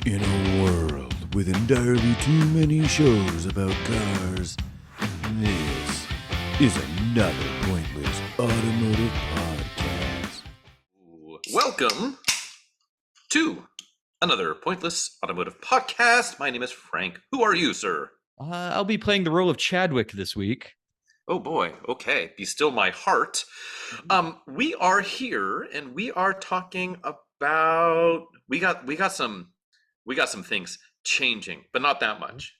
In a world with entirely too many shows about cars, this is another pointless automotive podcast. Welcome to another pointless automotive podcast. My name is Frank. Who are you, sir? I'll be playing the role of Chadwick this week. Oh boy. Okay. Be still my heart. We are here and we are talking about we got some things changing, but not that much.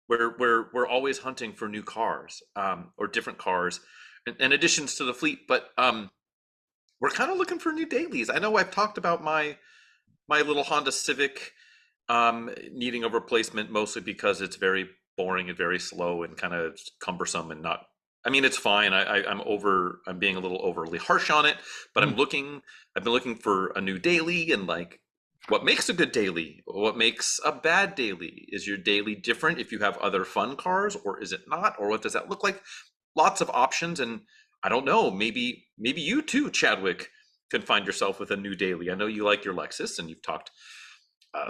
We're always hunting for new cars, or different cars, and additions to the fleet, but we're kind of looking for new dailies. I know I've talked about my little Honda Civic needing a replacement, mostly because it's very boring and very slow and kind of cumbersome and not. I mean, it's fine. I'm being a little overly harsh on it, but I've been looking for a new daily and like what makes a good daily, what makes a bad daily. Is your daily different if you have other fun cars, or is it not? Or what does that look like? Lots of options, and I don't know, maybe you too, Chadwick, can find yourself with a new daily. I know you like your Lexus and you've talked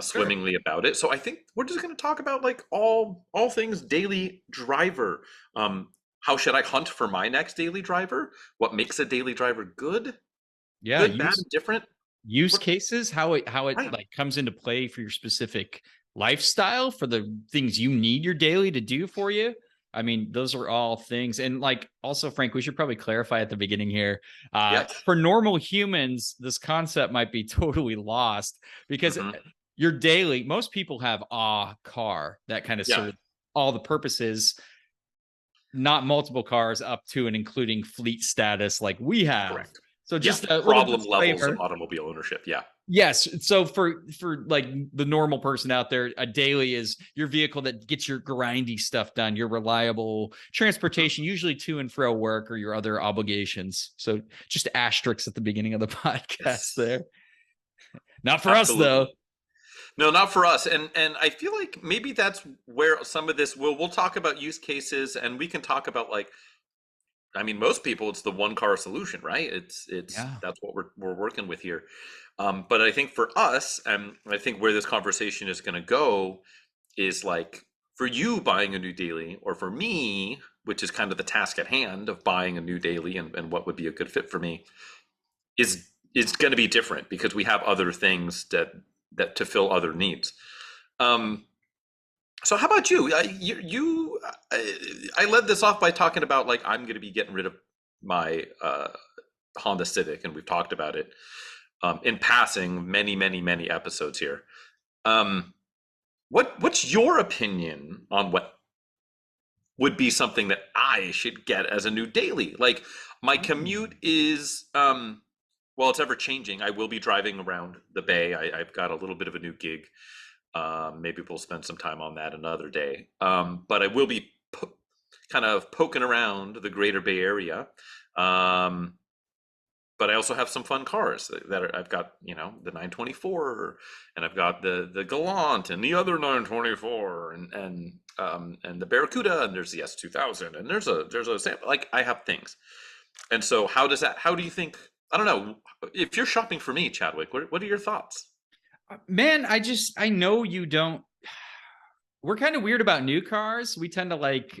swimmingly about it. So I think we're just going to talk about like all things daily driver. How should I hunt for my next daily driver? What makes a daily driver good? Yeah, Good, bad, and different. use cases, how it Right. like comes into play for your specific lifestyle, for the things you need your daily to do for you. I mean, those are all things. And like also, Frank, we should probably clarify at the beginning here. Yes. For normal humans, this concept might be totally lost because Mhm. your daily, most people have a car that kind of Yeah. serves all the purposes, not multiple cars up to and including fleet status like we have. Correct. So just Yeah. a little Problem levels of disclaimer. automobile ownership. Yeah. Yes. So for like the normal person out there, a daily is your vehicle that gets your grindy stuff done, your reliable transportation, usually to and fro work or your other obligations. So just asterisks at the beginning of the podcast Yes. there. Not for us though. No, not for us. And I feel like maybe that's where some of this we'll talk about use cases, and we can talk about like, I mean, most people it's the one car solution, right? It's Yeah. that's what we're working with here. But I think for us, and I think where this conversation is going to go is like for you buying a new daily, or for me, which is kind of the task at hand of buying a new daily and what would be a good fit for me, is going to be different because we have other things that to fill other needs. So how about you? I led this off by talking about like I'm going to be getting rid of my Honda Civic, and we've talked about it in passing many episodes here. What's your opinion on what would be something that I should get as a new daily? Like my commute is well, it's ever changing. I will be driving around the Bay. I've got a little bit of a new gig. Maybe we'll spend some time on that another day. But I will be kind of poking around the greater Bay Area. But I also have some fun cars I've got, the 924, and I've got the Galant and the other 924, and the Barracuda, and there's the S2000, and there's a sample. Like I have things, and so how do you think? I don't know if you're shopping for me, Chadwick. What are your thoughts? Man, I know you don't. We're kind of weird about new cars. We tend to like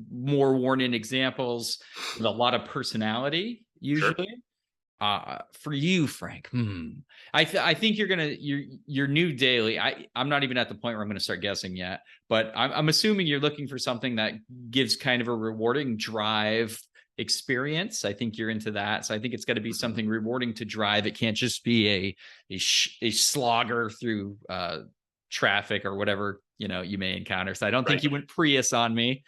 more worn-in examples with a lot of personality, usually. Sure. For you, Frank, I think you're gonna your new daily. I'm not even at the point where I'm gonna start guessing yet, but I'm assuming you're looking for something that gives kind of a rewarding drive experience. I think you're into that, so I think it's got to be something rewarding to drive. It can't just be a slogger through traffic or whatever you may encounter. So I don't think you went Prius on me,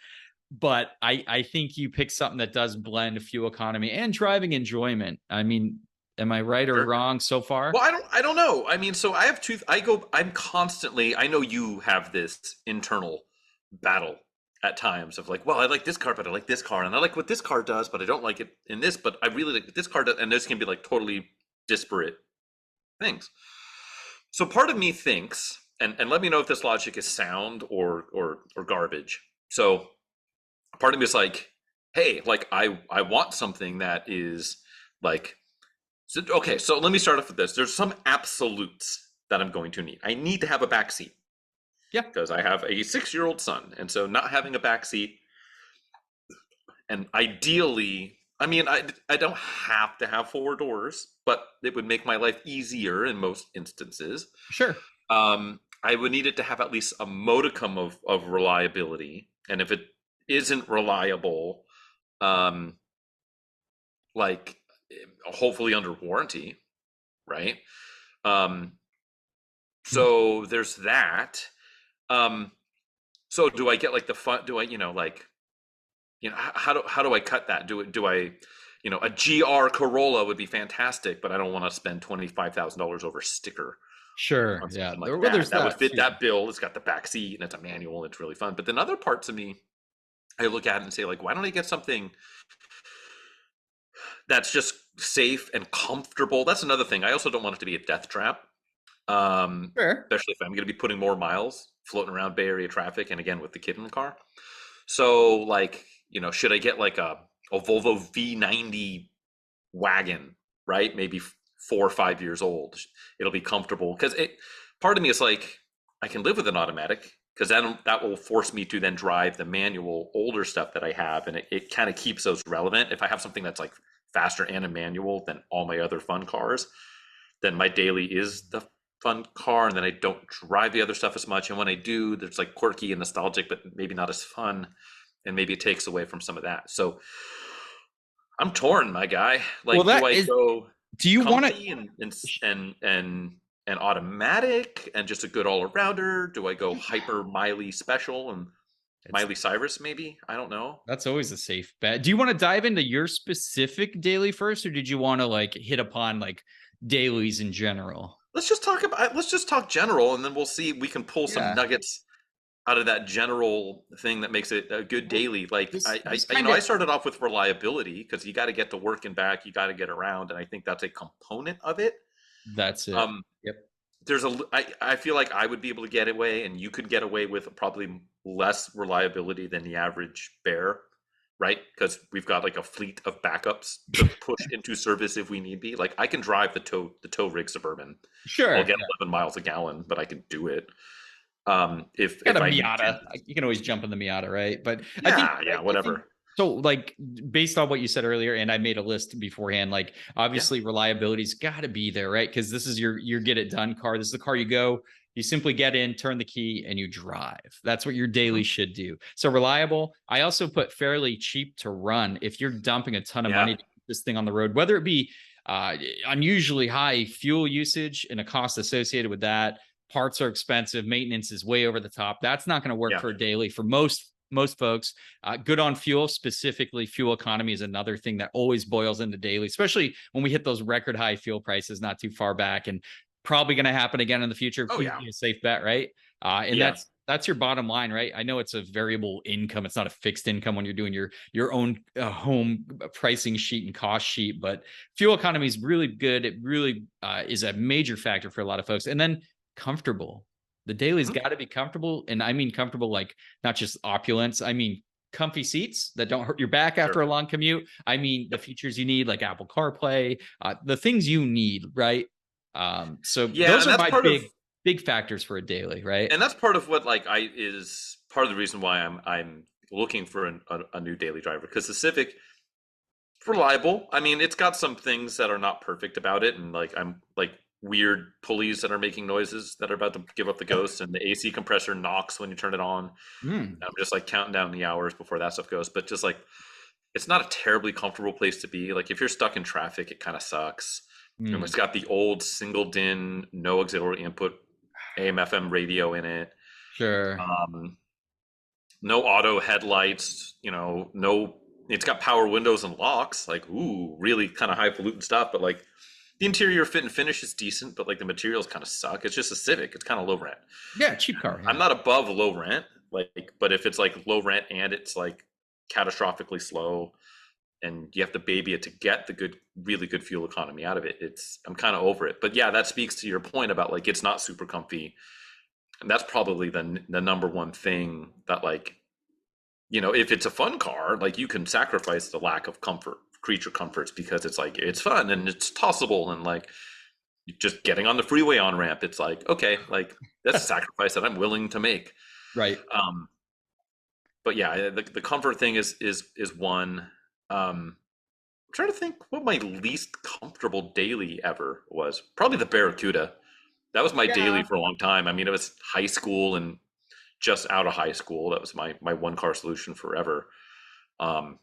but I think you pick something that does blend fuel economy and driving enjoyment. I mean, am I right or wrong so far? Well, I don't know. I mean, so I have I'm constantly, I know you have this internal battle at times of like, well, I like this car, but I like this car, and I like what this car does, but I don't like it in this, but I really like what this car does, and this can be like totally disparate things. So part of me thinks, and let me know if this logic is sound or garbage. So part of me is like, hey, like I want something that is like, okay, so let me start off with this. There's some absolutes that I'm going to need. I need to have a back seat. Yeah. Because I have a 6-year-old son. And so not having a back seat, and ideally, I mean, I don't have to have 4 doors, but it would make my life easier in most instances. Sure. I would need it to have at least a modicum of reliability. And if it isn't reliable, um, like hopefully under warranty, right? Um, so there's that. So do I get like the fun? Do I, how do I cut that? Do I, a GR Corolla would be fantastic, but I don't want to spend $25,000 over sticker Sure. on Yeah. something like Well, that. there's That would that fit too. that bill. It's got the back seat and it's a manual. And it's really fun. But then other parts of me, I look at it and say, like, why don't I get something that's just safe and comfortable? That's another thing. I also don't want it to be a death trap, Sure. especially if I'm going to be putting more miles floating around Bay Area traffic, and again with the kid in the car. So, like, should I get like a Volvo V90 wagon, right? Maybe 4 or 5 years old. It'll be comfortable because part of me is like, I can live with an automatic because that will force me to then drive the manual older stuff that I have, and it kind of keeps those relevant. If I have something that's like faster and a manual than all my other fun cars, then my daily is the fun car, and then I don't drive the other stuff as much. And when I do, there's like quirky and nostalgic, but maybe not as fun, and maybe it takes away from some of that. So I'm torn, my guy. Well, Like, do I go do you want to? comfy and automatic and just a good all arounder? Do I go hyper Miley special and Miley Cyrus maybe? I don't know. That's always a safe bet. Do you want to dive into your specific daily first, or did you want to like hit upon like dailies in general? Let's just talk general, and then we'll see if we can pull some nuggets out of that general thing that makes it a good daily. Like I started off with reliability because you got to get to work and back, you got to get around, and I think that's a component of it. That's it. Yep. I feel like I would be able to get away, and you could get away with probably less reliability than the average bear, right? Because we've got like a fleet of backups to push into service if we need be. Like I can drive the tow rig Suburban. Sure. I'll get 11 miles a gallon, but I can do it. If a I Miata, you can always jump in the Miata, right? But whatever. So, like, based on what you said earlier, and I made a list beforehand, like, obviously reliability's got to be there, right? Because this is your get it done car. This is the car you go, you simply get in, turn the key, and you drive. That's what your daily should do. So reliable. I also put fairly cheap to run. If you're dumping a ton of money to keep this thing on the road, whether it be unusually high fuel usage and a cost associated with that, parts are expensive, maintenance is way over the top. That's not going to work for a daily for most folks. Good on fuel, specifically fuel economy is another thing that always boils into daily, especially when we hit those record high fuel prices not too far back, and probably going to happen again in the future. A safe bet, right? And that's your bottom line, right? I know it's a variable income. It's not a fixed income when you're doing your own home pricing sheet and cost sheet, but fuel economy is really good. It really is a major factor for a lot of folks. And then comfortable. The daily's got to be comfortable. And I mean comfortable, like not just opulence. I mean comfy seats that don't hurt your back after a long commute. I mean the features you need, like Apple CarPlay, the things you need, right? So those are my big factors for a daily, right? And that's part of what is part of the reason why I'm looking for a new daily driver, because the Civic, reliable. I mean, it's got some things that are not perfect about it, and I'm weird pulleys that are making noises that are about to give up the ghost, and the AC compressor knocks when you turn it on. I'm just counting down the hours before that stuff goes. But just it's not a terribly comfortable place to be. Like if you're stuck in traffic, it kind of sucks. And it's got the old single DIN, no auxiliary input AM/FM radio in it. Sure. No auto headlights. No. It's got power windows and locks. Really kind of highfalutin stuff. But the interior fit and finish is decent, but the materials kind of suck. It's just a Civic. It's kind of low rent. Yeah, cheap car. Yeah. I'm not above low rent, but if it's low rent and it's catastrophically slow, and you have to baby it to get the really good fuel economy out of it, I'm kind of over it. But yeah, that speaks to your point about it's not super comfy, and that's probably the number one thing that if it's a fun car, you can sacrifice the lack of creature comforts, because it's fun and it's tossable, and just getting on the freeway on ramp. It's like, okay, like that's a sacrifice that I'm willing to make. Right. Um, but yeah, the comfort thing is one. I'm trying to think what my least comfortable daily ever was. Probably the Barracuda. That was my daily Yeah. for a long time. I mean, it was high school and just out of high school. That was my one car solution forever. Um,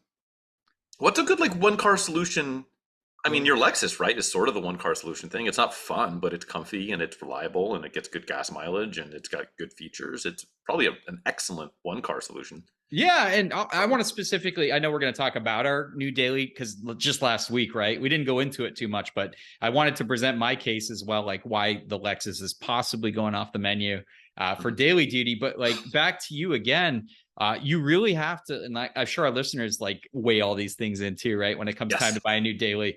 what's a good like one car solution? I mean, your Lexus, right, is sort of the one car solution thing. It's not fun, but it's comfy and it's reliable and it gets good gas mileage and it's got good features. It's probably an excellent one car solution. Yeah, and I want to specifically, I know we're going to talk about our new daily because just last week, right? We didn't go into it too much, but I wanted to present my case as well, like why the Lexus is possibly going off the menu for daily duty. But like back to you again, you really have to, and I'm sure our listeners like weigh all these things in too, right? When it comes time to buy a new daily,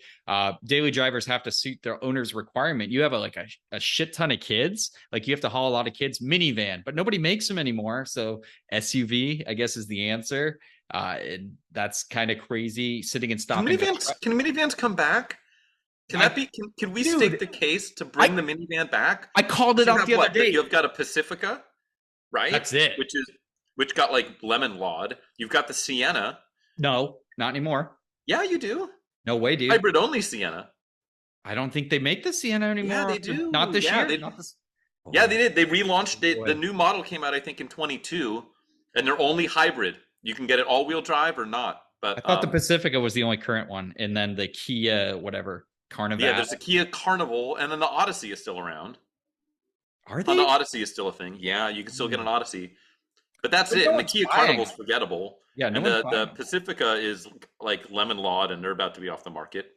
daily drivers have to suit their owner's requirement. You have a shit ton of kids, like you have to haul a lot of kids, minivan, but nobody makes them anymore. So SUV, I guess, is the answer. And that's kind of crazy. Sitting and Can stopping. minivans come back? Can that be? Can we Dude, stake the case to bring the minivan back? I called it You out have the other day. You've got a Pacifica, right? That's it. Which got like lemon lawed. You've got the Sienna. No, not anymore. Yeah, you do. No way, dude. Hybrid only Sienna. I don't think they make the Sienna anymore. Yeah, they do. Not this Yeah, year. Yeah, they did. They relaunched it. Boy. The new model came out, I think, in 22, and they're only hybrid. You can get it all-wheel drive or not. But I thought the Pacifica was the only current one, and then the Kia, whatever, Carnival. yeah, there's a Kia Carnival, and then the Odyssey is still around. Are The they? Odyssey is still a thing. Yeah, you can still get an Odyssey, but that's But it. no And the one's Kia buying Carnival's it. forgettable. Yeah, no And one's the buying it. Pacifica is like lemon lawed, and they're about to be off the market.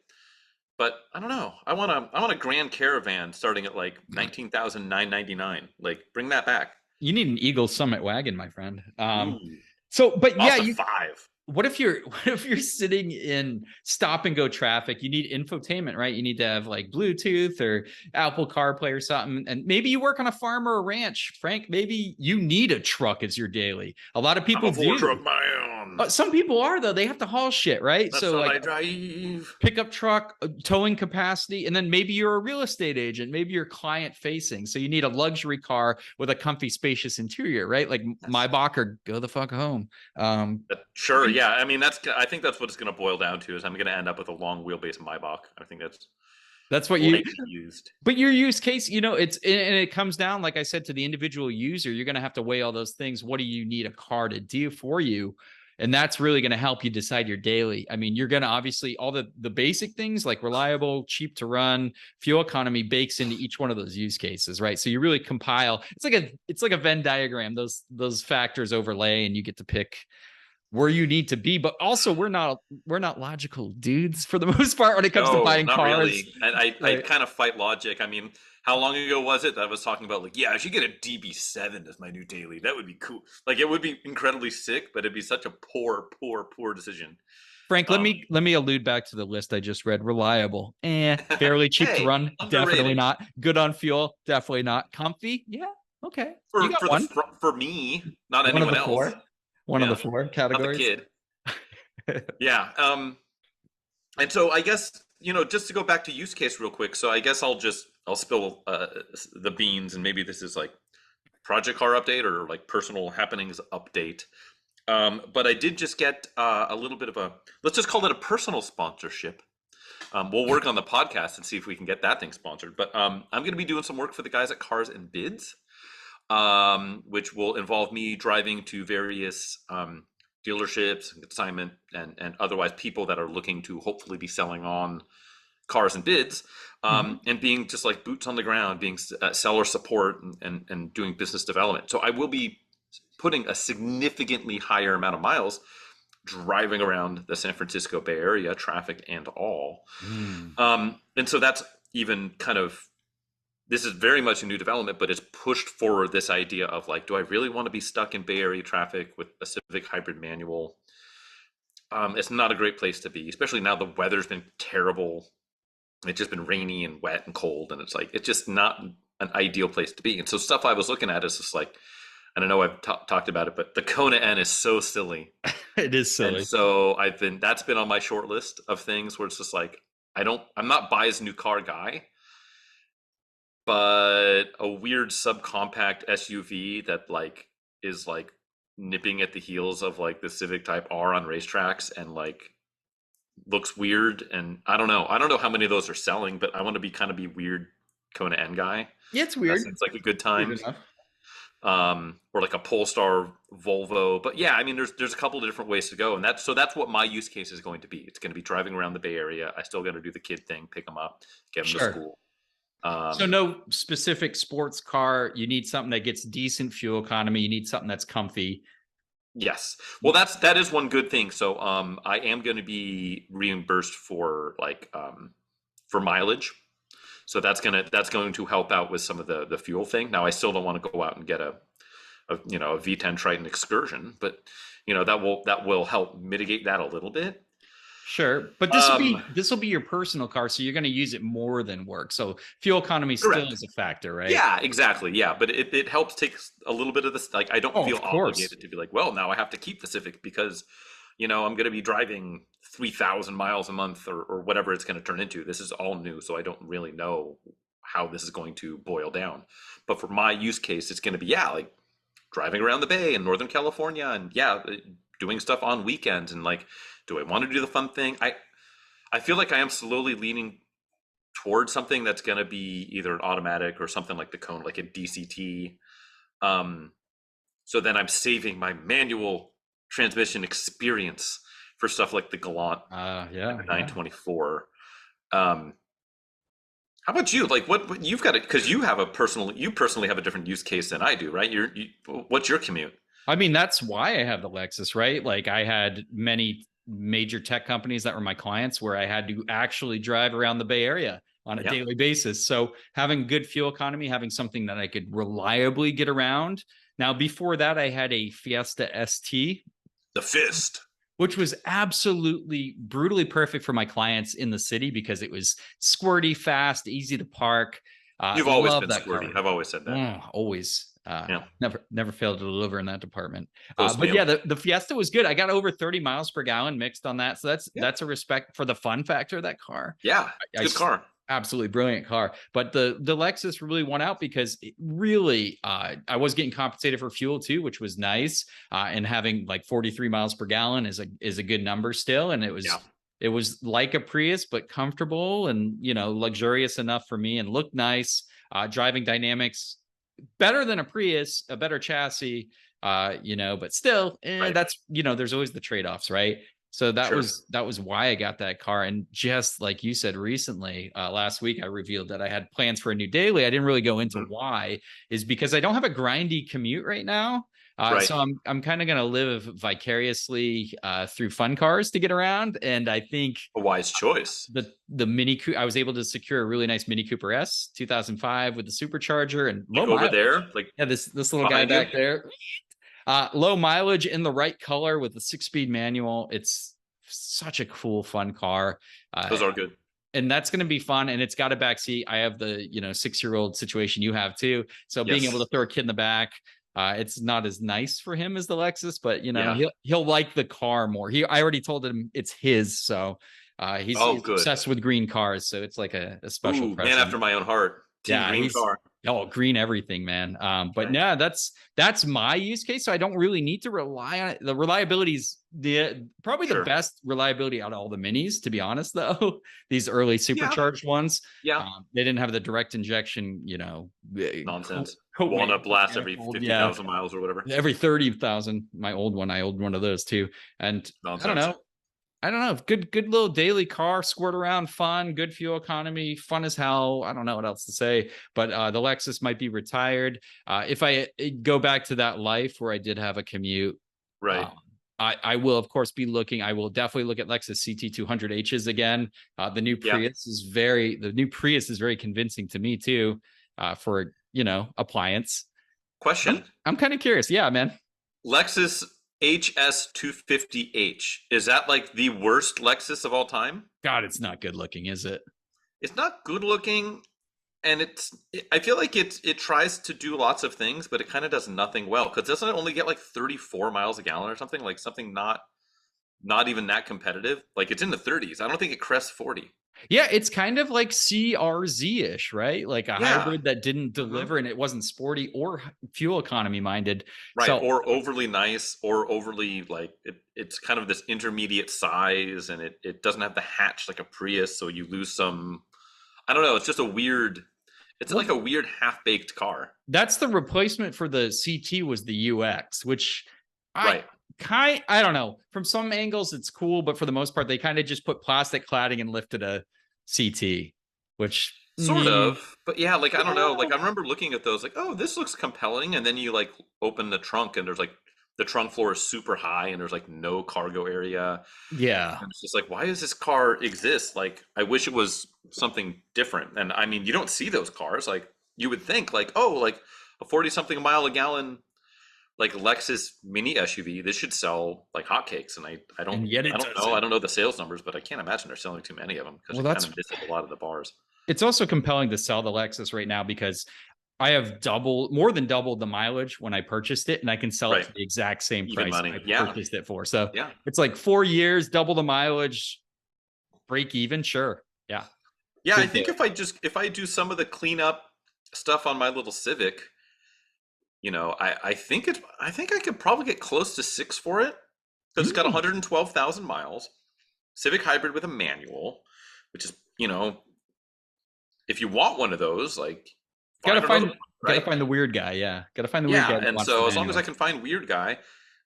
But I don't know. I want a Grand Caravan starting at like 19,999. Like, bring that back. You need an Eagle Summit wagon, my friend. Ooh, So, but yeah, also five. what if you're sitting in stop and go traffic? You need infotainment, right? You need to have like Bluetooth or Apple CarPlay or something. And maybe you work on a farm or a ranch, Frank. Maybe you need a truck as your daily. A lot of people do. Truck my own. Some people are though. They have to haul shit, right? That's so what like I drive. pickup truck, towing capacity, and then maybe you're a real estate agent. Maybe you're client facing. So you need a luxury car with a comfy, spacious interior, right? Like Maybach or go the fuck home. Sure, yeah. I mean, I think that's what it's going to boil down to. Is I'm going to end up with a long wheelbase Maybach. I think that's what you used. But your use case, it comes down, like I said, to the individual user. You're going to have to weigh all those things. What do you need a car to do for you? And that's really going to help you decide your daily. I mean, you're going to obviously all the basic things like reliable, cheap to run, fuel economy bakes into each one of those use cases, right? So you really compile. It's like a Venn diagram. Those factors overlay, and you get to pick where you need to be. But also, we're not logical dudes for the most part when it comes to buying not cars. Really. And I kind of fight logic. I mean, how long ago was it that I was talking about like, yeah, I should get a DB7 as my new daily. That would be cool. Like, it would be incredibly sick, but it'd be such a poor decision. Frank, let me allude back to the list I just read. Reliable, fairly cheap to run, underrated. Definitely not. Good on fuel, definitely not. Comfy, yeah, okay. For me, not one anyone of the else. One of the four categories. Not the kid. Yeah. And so I guess, just to go back to use case real quick. So I guess I'll spill the beans, and maybe this is like project car update or like personal happenings update. But I did just get a little bit of let's just call it a personal sponsorship. We'll work on the podcast and see if we can get that thing sponsored. But I'm going to be doing some work for the guys at Cars and Bids, which will involve me driving to various dealerships, consignment, and otherwise people that are looking to hopefully be selling on Cars and Bids, and being just like boots on the ground, being seller support and doing business development. So I will be putting a significantly higher amount of miles driving around the San Francisco Bay Area, traffic and all. And so that's even this is very much a new development, but it's pushed forward this idea of like, do I really want to be stuck in Bay Area traffic with a Civic hybrid manual? It's not a great place to be, especially now the weather's been terrible. It's just been rainy and wet and cold, and it's just not an ideal place to be. And so stuff I was looking at is just like, and I know I've talked about it, but the Kona N is so silly. It is silly. And so that's been on my short list of things where it's just like, I'm not buy his new car guy. but a weird subcompact SUV that like is like nipping at the heels of like the Civic Type R on racetracks and like looks weird. And I don't know how many of those are selling, but I want to be kind of be weird Kona N guy. Yeah, it's That weird. seems like a good Weird time. enough. Or like a Polestar Volvo. But yeah, I mean, there's a couple of different ways to go, and that's what my use case is going to be. It's going to be driving around the Bay Area. I still got to do the kid thing, pick them up, get them to Sure. school. So no specific sports car. You need something that gets decent fuel economy. You need something that's comfy. Yes. Well, that is one good thing. So I am going to be reimbursed for like for mileage. So that's going to help out with some of the fuel thing. Now I still don't want to go out and get a V10 Triton Excursion, but that will help mitigate that a little bit. Sure, but this will be your personal car, so you're going to use it more than work. So fuel economy Correct. still is a factor, right? Yeah, exactly. Yeah, but it helps take a little bit of this. Like I don't feel of course. obligated to be like, well, now I have to keep the Civic because I'm going to be driving 3,000 miles a month or whatever it's going to turn into. This is all new, so I don't really know how this is going to boil down. But for my use case, it's going to be like driving around the Bay in Northern California and doing stuff on weekends and like, do I want to do the fun thing? I feel like I am slowly leaning towards something that's going to be either an automatic or something like the Kona, like a DCT. So then I'm saving my manual transmission experience for stuff like the Galant, and the 924. How about you? Like what you've got it because you personally have a different use case than I do, right? What's your commute? I mean, that's why I have the Lexus, right? Like I had many major tech companies that were my clients where I had to actually drive around the Bay Area on a daily basis. So having good fuel economy, having something that I could reliably get around. Now, before that, I had a Fiesta ST. The Fist. Which was absolutely brutally perfect for my clients in the city because it was squirty, fast, easy to park. You've always been squirty. I've always said that. Always. Never failed to deliver in that department. But the Fiesta was good. I got over 30 miles per gallon mixed on that. So that's a respect for the fun factor of that car. Yeah, good car. Absolutely brilliant car. But the Lexus really won out because it really, I was getting compensated for fuel too, which was nice. And having like 43 miles per gallon is a good number still. And it was like a Prius, but comfortable and, luxurious enough for me and looked nice. Driving dynamics better than a Prius, a better chassis, but still, that's, there's always the trade-offs, right? So that was why I got that car. And just like you said recently, last week, I revealed that I had plans for a new daily. I didn't really go into why, is because I don't have a grindy commute right now. So I'm kind of going to live vicariously through fun cars to get around. And I think a wise choice. The Mini I was able to secure a really nice Mini Cooper S 2005 with the supercharger and low over mileage. there, like this little guy back there. Low mileage in the right color with the 6-speed manual. It's such a cool, fun car. Those are good. And that's going to be fun. And it's got a back seat. I have the 6-year-old situation you have too. So being able to throw a kid in the back. It's not as nice for him as the Lexus, but he'll like the car more. I already told him it's his, so he's obsessed with green cars. So it's like a special present. Man after my own heart. Green car. Green everything, man. But that's my use case. So I don't really need to rely on it. The reliability is probably the best reliability out of all the minis, to be honest, though. These early supercharged ones. Yeah. They didn't have the direct injection, nonsense. Walnut blast every 50,000 miles or whatever. Every 30,000. I owned one of those too. And nonsense. I don't know. Good little daily car, squirt around, fun, good fuel economy, fun as hell. I don't know what else to say, but the Lexus might be retired. If I go back to that life where I did have a commute, right. I will of course be looking. I will definitely look at Lexus CT200Hs again. The new Prius is very convincing to me too, for appliance. Question. I'm kind of curious. Yeah, man. Lexus HS250H. Is that like the worst Lexus of all time? God, it's not good looking, is it? It's not good looking, and I feel like it tries to do lots of things, but it kind of does nothing well. Because doesn't it only get like 34 miles a gallon or something? Like something not even that competitive. Like it's in the 30s. I don't think it crests 40. Yeah, it's kind of like CRZ-ish, right? Like a Yeah. hybrid that didn't deliver and it wasn't sporty or fuel economy minded. Right, So or overly nice, or overly like it's kind of this intermediate size, and it doesn't have the hatch like a Prius, so you lose some. I don't know. It's just a weird. It's like well, a weird half-baked car. that's the replacement for the CT was the UX, which I Right. I don't know. From some angles it's cool, but for the most part they kind of just put plastic cladding and lifted a CT, which Sort of, but yeah, like I don't know. yeah. Like I remember looking at those, like, oh, this looks compelling, and then you like open the trunk, and there's like the trunk floor is super high, and there's like no cargo area, Yeah. and it's just like, why does this car exist? Like, I wish it was something different. And I mean, you don't see those cars. Like, you would think, like, oh, like a 40-something mile a gallon, like Lexus mini SUV, this should sell like hotcakes. And I don't, And yet I it don't know, I doesn't. don't know the sales numbers, but I can't imagine they're selling too many of them because Well, it kind that's of misses a lot of the bars. it's also compelling to sell the Lexus right now because I have more than doubled the mileage when I purchased it, and I can sell it Right. for the exact same Even price money. I Yeah. purchased it for. So Yeah. it's like 4 years, double the mileage, break even. Sure. Yeah. Yeah. I Good think deal. if I do some of the cleanup stuff on my little Civic, I think I think I could probably get close to 6 for it because it's got 112,000 miles. Civic hybrid with a manual, which is, if you want one of those, like Gotta find another find one, right? the weird guy. Yeah. Gotta find the weird Yeah, guy that and wants the so as long as I manual. can find weird guy,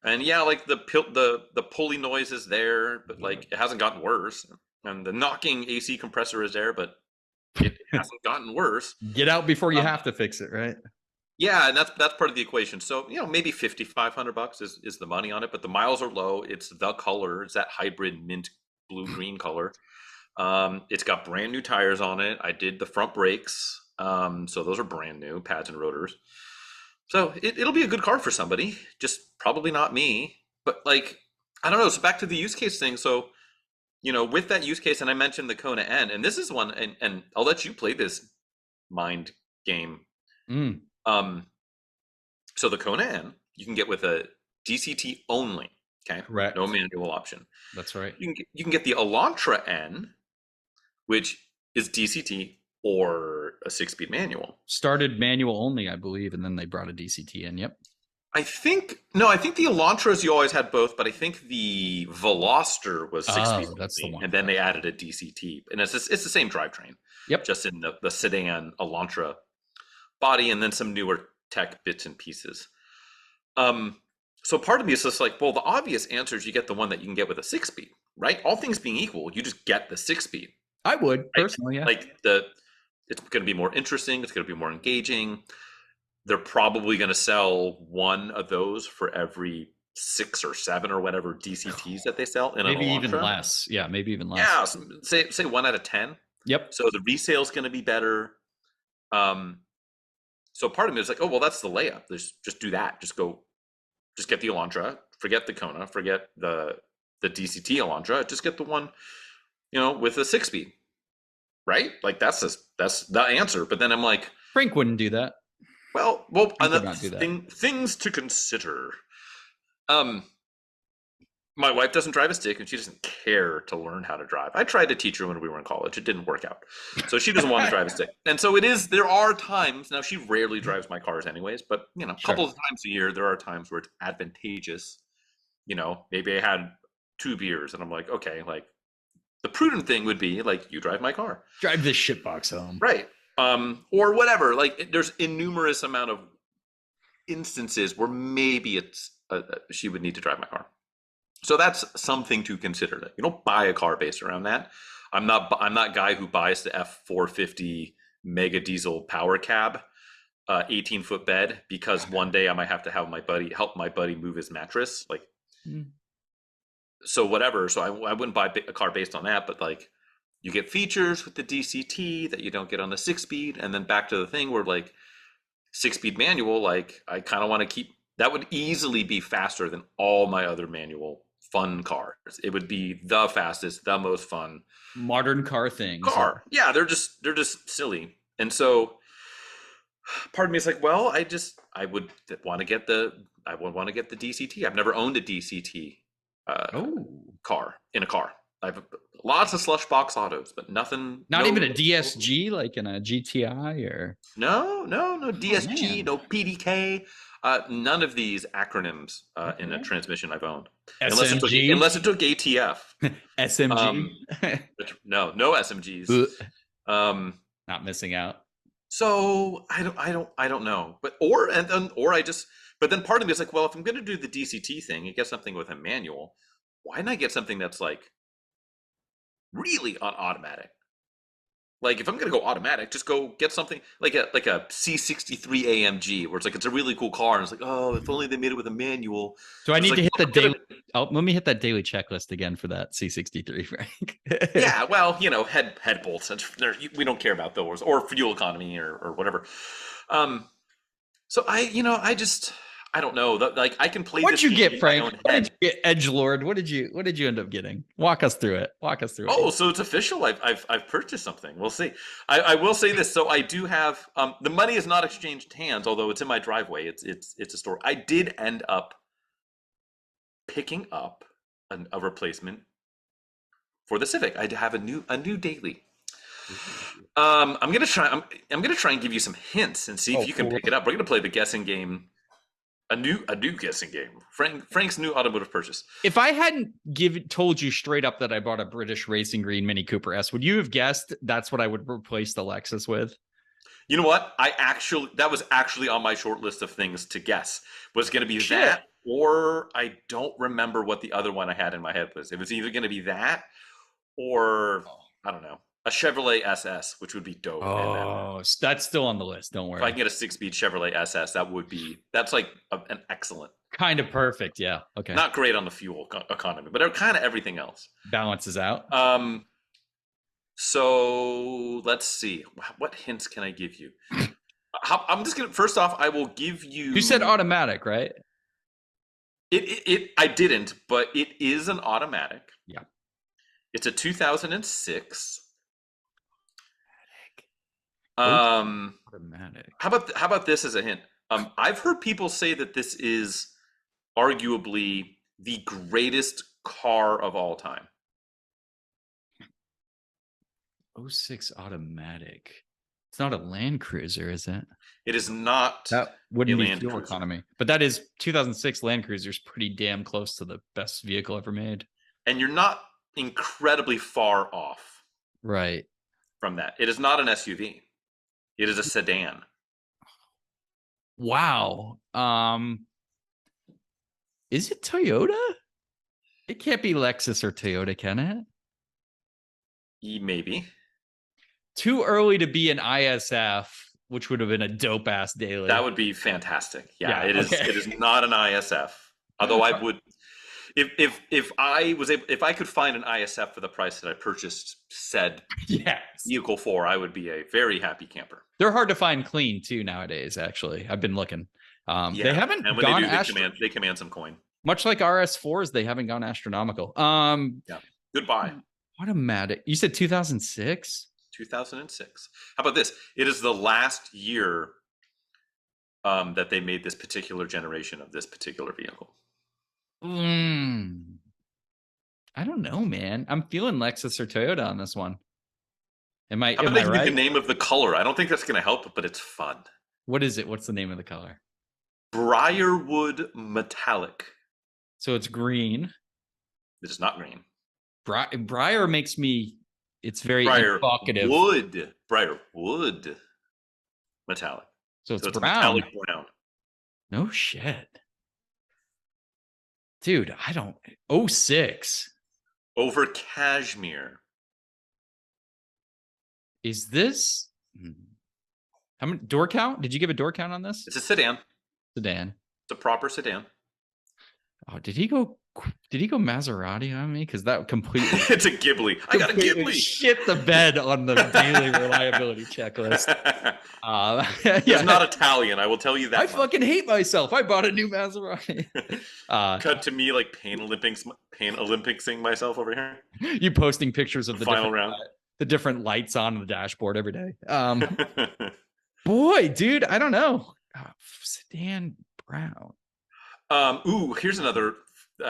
and yeah, like the pulley noise is there, but like it hasn't gotten worse, and the knocking AC compressor is there, but it hasn't gotten worse. Get out before you Um, have to fix it, right? yeah, and that's part of the equation. So maybe $5,500 is the money on it, but the miles are low. It's the color. It's that hybrid mint blue green color. It's got brand new tires on it. I did the front brakes, so those are brand new pads and rotors. So it'll be a good car for somebody, just probably not me. But like, I don't know. So back to the use case thing. So with that use case, and I mentioned the Kona N, and this is one, and I'll let you play this mind game. Mm, So the Kona N you can get with a DCT only. Okay, correct. no manual option. That's right. You can get the Elantra N, which is DCT or a 6-speed manual. Started manual only, I believe, and then they brought a DCT in. Yep. I think the Elantras you always had both, but I think the Veloster was 6 speed That's the only, one. and then they added a DCT, and it's the same drivetrain, Yep. just in the sedan Elantra body, and then some newer tech bits and pieces. So part of me is just like, well, the obvious answer is you get the one that you can get with a 6-speed, right? All things being equal, you just get the 6-speed. I would Right? personally, yeah. Like it's going to be more interesting. It's going to be more engaging. They're probably going to sell one of those for every 6 or 7 or whatever DCTs that they sell in Maybe an even Elantra. less. Yeah, maybe even less. Yeah, say 1 out of 10. Yep. So the resale is going to be better. So part of me is like, oh well, that's the layup. Just do that. Just get the Elantra. Forget the Kona. Forget the DCT Elantra. Just get the one, with a 6-speed. Right? Like that's the answer. But then I'm like, Frank wouldn't do that. well, Frank would not do that. things to consider. My wife doesn't drive a stick, and she doesn't care to learn how to drive. I tried to teach her when we were in college; it didn't work out. So she doesn't want to drive a stick, and so it is. There are times now. She rarely drives my cars, anyways. But a Sure. couple of times a year, there are times where it's advantageous. Maybe I had 2 beers, and I'm like, okay, like the prudent thing would be like you drive my car, Drive this shitbox home. right? Or whatever. Like there's innumerous amount of instances where maybe it's she would need to drive my car. So that's something to consider. That you don't buy a car based around that. I'm not guy who buys the F450 mega diesel power cab, 18-foot bed, because one day I might have to have help my buddy move his mattress. Like, so whatever. So I wouldn't buy a car based on that. But like, you get features with the DCT that you don't get on the 6-speed, and then back to the thing where like 6-speed manual. Like I kind of want to keep that would easily be faster than all my other manual fun cars. It would be the fastest, the most fun Modern car things. car. Yeah, they're just silly. And so part of me is like, well, I would want to get the DCT. I've never owned a DCT car in a car. I've lots of slush box autos, but nothing. Not no, even a DSG like in a GTI or No DSG, man. no PDK. None of these acronyms in a Okay. transmission I've owned, SMG, unless it took ATF. SMG. No SMGs. Um, Not missing out. so I don't know, but but then part of me is like, well, if I'm going to do the DCT thing and get something with a manual, why not get something that's like really on automatic? Like if I'm gonna go automatic, just go get something like a C63 AMG, where it's a really cool car, and it's like, oh, if only they made it with a manual. So I need like, to hit the daily. Oh, let me hit that daily checklist again for that C63, Frank. Yeah, well, head bolts. We don't care about those or fuel economy or whatever. So I don't know. Like I can play. What'd this you game get, in my Frank? own What did head. you get, Edgelord? What did you end up getting? Walk us through it. Oh, so it's official. I've purchased something. We'll see. I will say this. So I do have the money is not exchanged hands, although it's in my driveway. It's a store. I did end up picking up a replacement for the Civic. I have a new daily. I'm gonna try. I'm gonna try and give you some hints and see if you can pick it up. We're gonna play the guessing game. A new guessing game. Frank's new automotive purchase. If I hadn't told you straight up that I bought a British Racing Green Mini Cooper S, would you have guessed that's what I would replace the Lexus with? You know what? That was actually on my short list of things to guess. Was going to be that, or I don't remember what the other one I had in my head was. It was either going to be that, or I don't know, a Chevrolet SS, which would be dope. Oh, that's still on the list. Don't worry. If I can get a 6-speed Chevrolet SS, that's like an excellent. Kind of perfect, yeah. Okay. Not great on the fuel economy, but kind of everything else balances out. So let's see. What hints can I give you? I'm just gonna. First off, I will give you. You said automatic, right? I didn't, but it is an automatic. Yeah. It's a 2006. Automatic. How about this as a hint? I've heard people say that this is arguably the greatest car of all time. 06 automatic. It's not a Land Cruiser, is it? It is not. That wouldn't be Land fuel Cruiser. economy, but that is 2006 Land Cruiser's pretty damn close to the best vehicle ever made. And you're not incredibly far off, right, from that. It is not an SUV. It is a sedan. Wow. Is it Toyota? It can't be Lexus or Toyota, can it? Maybe. Too early to be an ISF, which would have been a dope ass daily. That would be fantastic. Yeah, it is. Okay. It is not an ISF. Although I would, if I could find an ISF for the price that I purchased said vehicle for, I would be a very happy camper. They're hard to find clean too nowadays. Actually, I've been looking. They haven't and when gone. They command some coin. Much like RS4s, they haven't gone astronomical. Yeah. Goodbye. Automatic. You said 2006? 2006. How about this? It is the last year that they made this particular generation of this particular vehicle. I don't know, man. I'm feeling Lexus or Toyota on this one. Am I right? The name of the color. I don't think that's going to help, but it's fun. What is it? What's the name of the color? Briarwood Metallic. So it's green. It is not green. Briar makes me. It's very evocative. Briarwood Metallic. So it's brown. Metallic brown. No shit. Dude, I don't. 06. Over cashmere. Is this? How many door count? Did you give a door count on this? It's a sedan. Sedan. It's a proper sedan. Oh, did he go Maserati on me? Because that completely. It's a Ghibli. I got a Ghibli. Shit the bed on the daily reliability checklist. It's not Italian. I will tell you that. I fucking hate myself. I bought a new Maserati. Cut to me like pain Olympicsing myself over here. You posting pictures of the final round. The different lights on the dashboard every day. Boy, dude, I don't know. Sedan brown. Here's another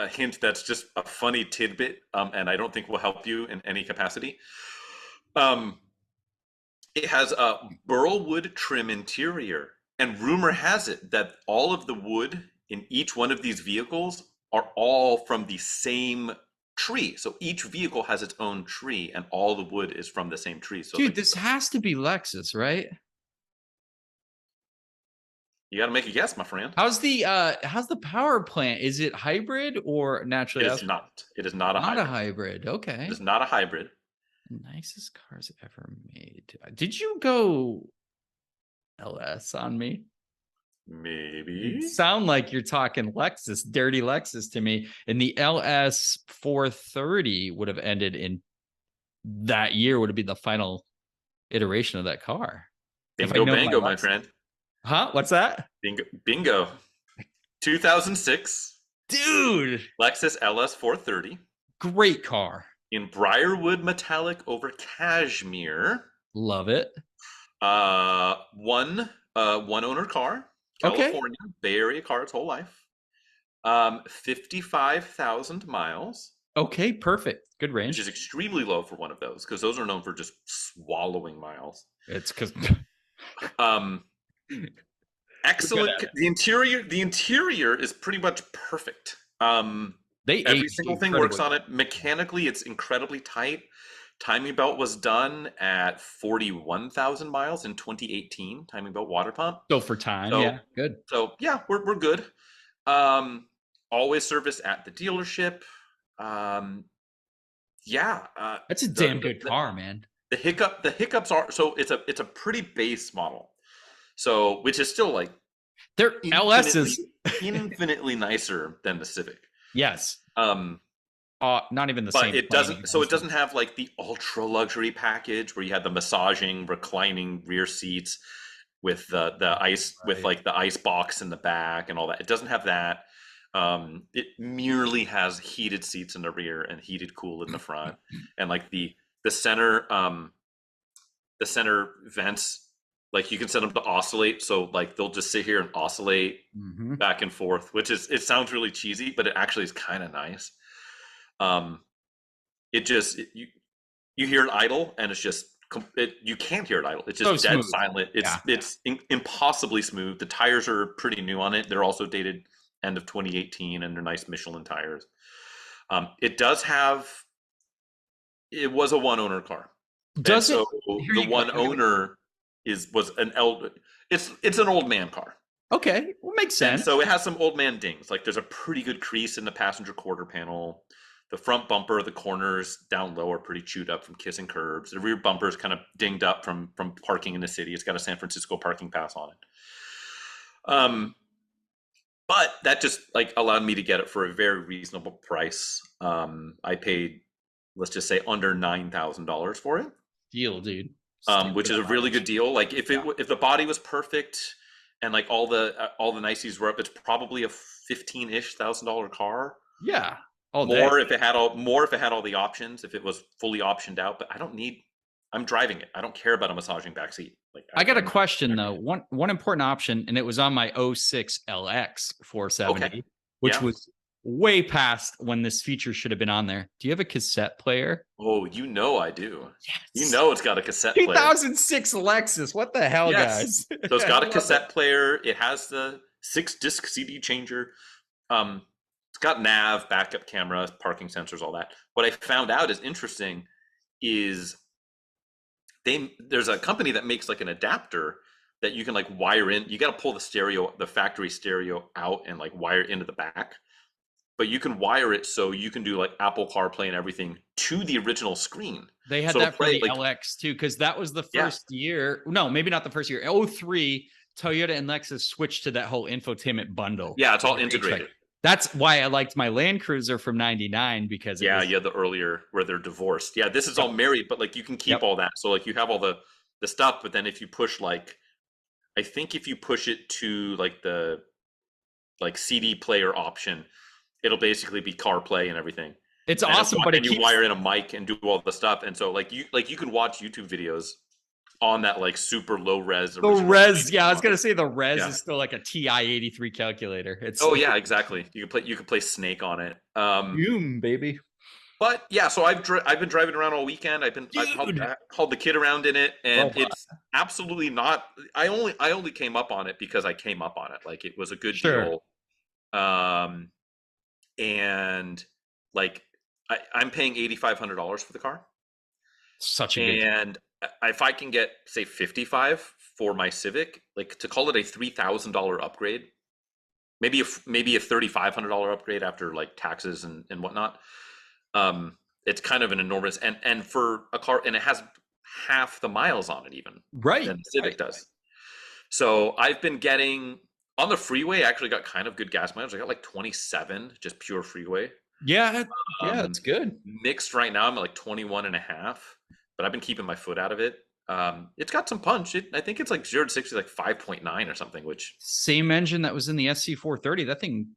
hint that's just a funny tidbit, and I don't think will help you in any capacity. Um, it has a burl wood trim interior, and rumor has it that all of the wood in each one of these vehicles are all from the same tree. So each vehicle has its own tree, and all the wood is from the same tree. So Dude, this has to be Lexus, right? you got to make a guess, my friend. How's the power plant? Is it hybrid or naturally It is aspirated? not. It is not a Not a hybrid. hybrid. It Okay. is not a hybrid. Nicest cars ever made. Did you go LS on me? You Maybe. sound like you're talking Lexus, dirty Lexus to me. And the LS 430 would have ended in that year, would have been the final iteration of that car. Bingo, bango, my friend. Huh? What's that? Bingo. 2006 Dude, Lexus LS 430 great car. in Briarwood metallic over cashmere. Love it. One owner car, California, Bay Area car its whole life. 55,000 miles. Okay, perfect. Good range. Which is extremely low for one of those, because those are known for just swallowing miles. It's because excellent. The interior is pretty much perfect. Every single thing works on it. Mechanically, it's incredibly tight. Timing belt was done at 41,000 miles in 2018. Timing belt water pump. So for time, yeah, good. So yeah, we're good. Always service at the dealership. That's a damn good car, man. The hiccups are, so it's a pretty base model. So which is still like they're LSs infinitely nicer than the Civic. Yes. Not even the but same. It doesn't. So it doesn't have like the ultra luxury package where you had the massaging, reclining rear seats with the ice, with like the ice box in the back and all that. It doesn't have that. It merely has heated seats in the rear and heated cool in the front, and like the center vents, like you can set them to oscillate, so like they'll just sit here and oscillate back and forth, which is, it sounds really cheesy, but it actually is kind of nice. You hear it idle, and it's just you can't hear it idle. It's just dead silent. It's impossibly smooth. The tires are pretty new on it. They're also dated end of 2018, and they're nice Michelin tires. It was a one owner car. It's an old man car. Okay, well, makes sense. And so it has some old man dings. Like there's a pretty good crease in the passenger quarter panel. The front bumper, the corners down low are pretty chewed up from kissing curbs. The rear bumper is kind of dinged up from parking in the city. It's got a San Francisco parking pass on it. But that just like allowed me to get it for a very reasonable price. I paid, let's just say, under $9,000 for it. Deal, dude. Which is a really good deal. Like if the body was perfect and like all the niceties were up, it's probably a $15,000 car. Yeah. More if it had all the options, if it was fully optioned out. But I'm driving it. I don't care about a massaging backseat. Like I got a question though. One important option, and it was on my 06 LX 470, which was way past when this feature should have been on there. Do you have a cassette player? Oh, you know I do. Yes. You know it's got a cassette player. 2006 Lexus. What the hell, guys? So it's got a cassette player. It has the 6-disc CD changer. It's got nav, backup camera, parking sensors, all that. What I found out is interesting is there's a company that makes like an adapter that you can like wire in. You got to pull the factory stereo out and like wire it into the back. But you can wire it so you can do like Apple CarPlay and everything to the original screen. They had that for the LX too, because that was the first year. No, maybe not the first year. 03, Toyota and Lexus switched to that whole infotainment bundle. Yeah, it's all integrated. That's why I liked my Land Cruiser from 99, because the earlier where they're divorced. Yeah, this is all married, but like you can keep all that. So like you have all the stuff, but then if you push I think if you push it to like the CD player option, it'll basically be CarPlay and everything. It's awesome, but you wire in a mic and do all the stuff, and so like you can watch YouTube videos on that like super low res The original res, yeah, I was model. gonna say the res Yeah. is still like a TI-83 calculator. It's Oh yeah, exactly. You can play Snake on it. boom, baby. But yeah, so I've been driving around all weekend. Dude. I hauled the kid around in it, Well and done. it's absolutely not. I only came up on it because I came up on it. Like it was a good Sure. deal, um, and like I'm paying $8,500 for the car, Such a good deal. and if I can get say 55 for my Civic, like to call it a $3,000 upgrade, maybe a $3,500 upgrade after like taxes and whatnot. It's kind of an enormous and for a car, and it has half the miles on it even Right. than the Civic does. So I've been getting on the freeway. I actually got kind of good gas mileage. I got like 27, just pure freeway. Yeah, yeah, Um, that's good. Mixed right now, I'm at like 21 and a half, but I've been keeping my foot out of it. It's got some punch. I think it's like 0 to 60 like 5.9 or something, which Same engine that was in the SC430. That thing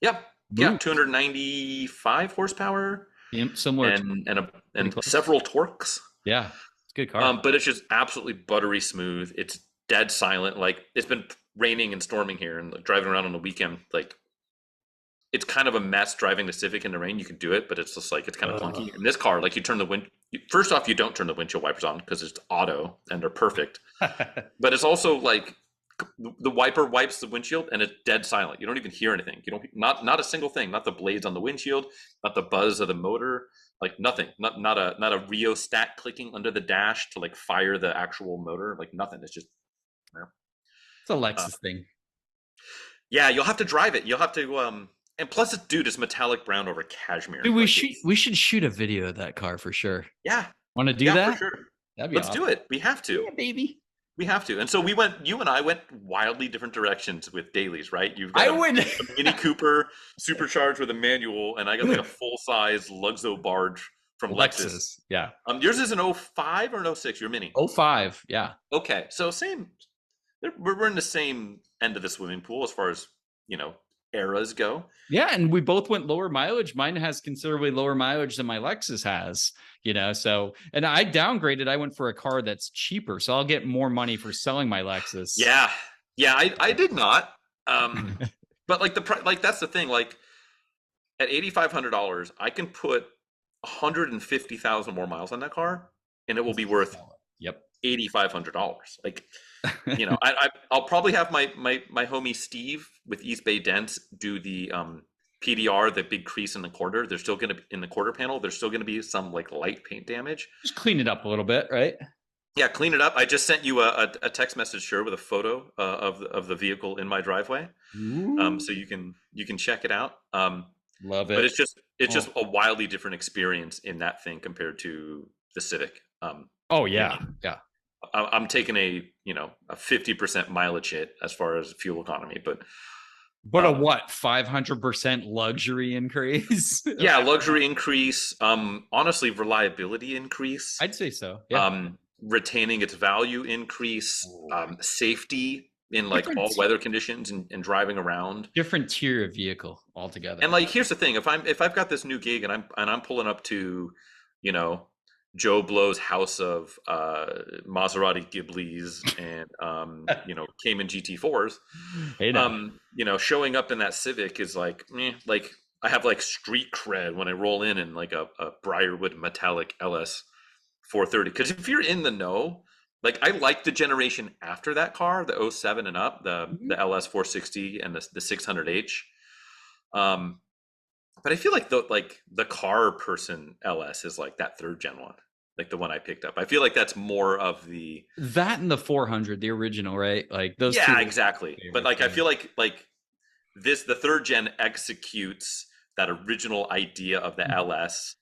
yeah, yeah, moved. 295 horsepower Similar to and several torques. yeah, it's a good car. But it's just absolutely buttery smooth. It's dead silent. Like it's been raining and storming here, and like, driving around on the weekend, like it's kind of a mess driving the Civic in the rain. You can do it, but it's just like it's kind of clunky. In this car, like you turn the first off, you don't turn the windshield wipers on because it's auto and they're perfect. But it's also like the wiper wipes the windshield and it's dead silent. You don't even hear anything. You don't not a single thing. Not the blades on the windshield. Not the buzz of the motor. Like nothing. Not a rheostat clicking under the dash to like fire the actual motor. Like nothing. It's just. It's a Lexus thing. Yeah, you'll have to drive it. You'll have to. And plus, dude, it's metallic brown over cashmere. Dude, like we should shoot a video of that car for sure. Yeah. Want to do Yeah, that? for sure. That'd be Let's awesome. do it. We have to. Yeah, baby. We have to. And so you and I went wildly different directions with dailies, right? You've got I a would. Mini Cooper supercharged with a manual, and I got like a full-size Luxo barge from Lexus. Yeah. Yours is an 05 or an 06, your Mini? 05. Yeah. Okay, so same. We're in the same end of the swimming pool as far as, eras go. Yeah, and we both went lower mileage. Mine has considerably lower mileage than my Lexus has, so, and I downgraded. I went for a car that's cheaper, so I'll get more money for selling my Lexus. Yeah. I did not. But like that's the thing. Like at $8,500, I can put 150,000 more miles on that car, and it will be worth $8,500. Like, I'll probably have my homie Steve with East Bay Dents do the PDR, the big crease in the quarter. There's still going to be in the quarter panel. There's still going to be some like light paint damage. Just clean it up a little bit, right? Yeah, clean it up. I just sent you a text message, sure, with a photo of the vehicle in my driveway, so you can check it out. Love it. But it's just a wildly different experience in that thing compared to the Civic. Oh yeah, yeah. I'm taking a 50% mileage hit as far as fuel economy, but a what 500% luxury increase? Yeah, luxury increase. Honestly, reliability increase. I'd say so. Yeah. Retaining its value increase. Safety in like all weather conditions and driving around. Different tier of vehicle altogether. And like, here's the thing: if I've got this new gig and I'm pulling up to, Joe Blow's house of Maserati Ghiblis and Cayman GT4s. Hey, showing up in that Civic is like, like I have like street cred when I roll in like a Briarwood metallic LS 430. Because if you're in the know, like I like the generation after that car, the 07 and up, the LS 460 and the 600H. But I feel like the car person LS is like that third gen one, like the one I picked up. I feel like that's more of that and the 400, the original, right? Like those. Yeah, exactly. But like I feel like the third gen executes that original idea of the LS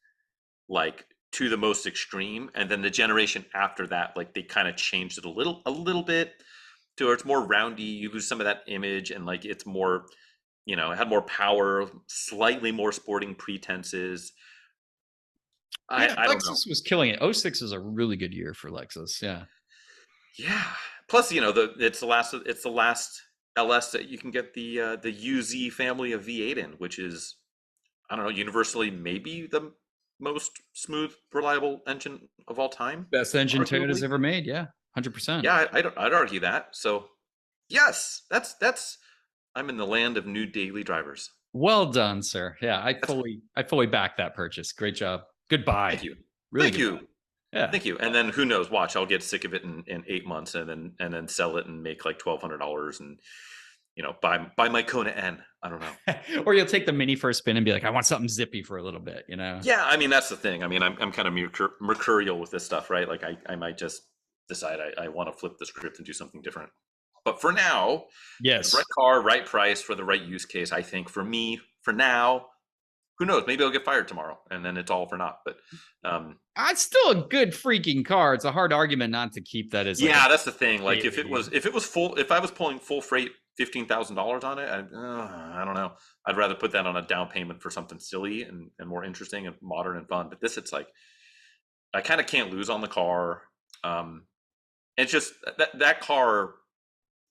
like to the most extreme, and then the generation after that, like they kind of changed it a little bit to where it's more roundy. You lose some of that image, and like it's more. It had more power, slightly more sporting pretenses. I don't know. Lexus was killing it. 06 is a really good year for Lexus. Yeah. Yeah. Plus, it's the last LS that you can get the UZ family of V8 in, which is, I don't know, universally maybe the most smooth, reliable engine of all time. Best engine Toyota's ever made. Yeah. 100%. Yeah, I'd argue that. So yes, that's I'm in the land of new daily drivers. Well done, sir. Yeah, That's I fully back that purchase. Great job. Goodbye. Thank you. Really Thank goodbye. you. Yeah. Thank you. And then who knows? Watch, I'll get sick of it in 8 months, and then sell it and make like $1,200, and buy my Kona N. I don't know. Or you'll take the Mini for a spin and be like, I want something zippy for a little bit, you know? Yeah, I mean that's the thing. I mean, I'm kind of mercurial with this stuff, right? Like I might just decide I want to flip the script and do something different. But for now, the Yes. right car, right price for the right use case. I think for me, for now, who knows? Maybe I'll get fired tomorrow, and then it's all for naught. But It's still a good freaking car. It's a hard argument not to keep that as like yeah, that's the thing. Like if daily. it was full, if I was pulling full freight, $15,000 on it, I don't know. I'd rather put that on a down payment for something silly and more interesting and modern and fun. But this, it's like I kind of can't lose on the car. It's just that car,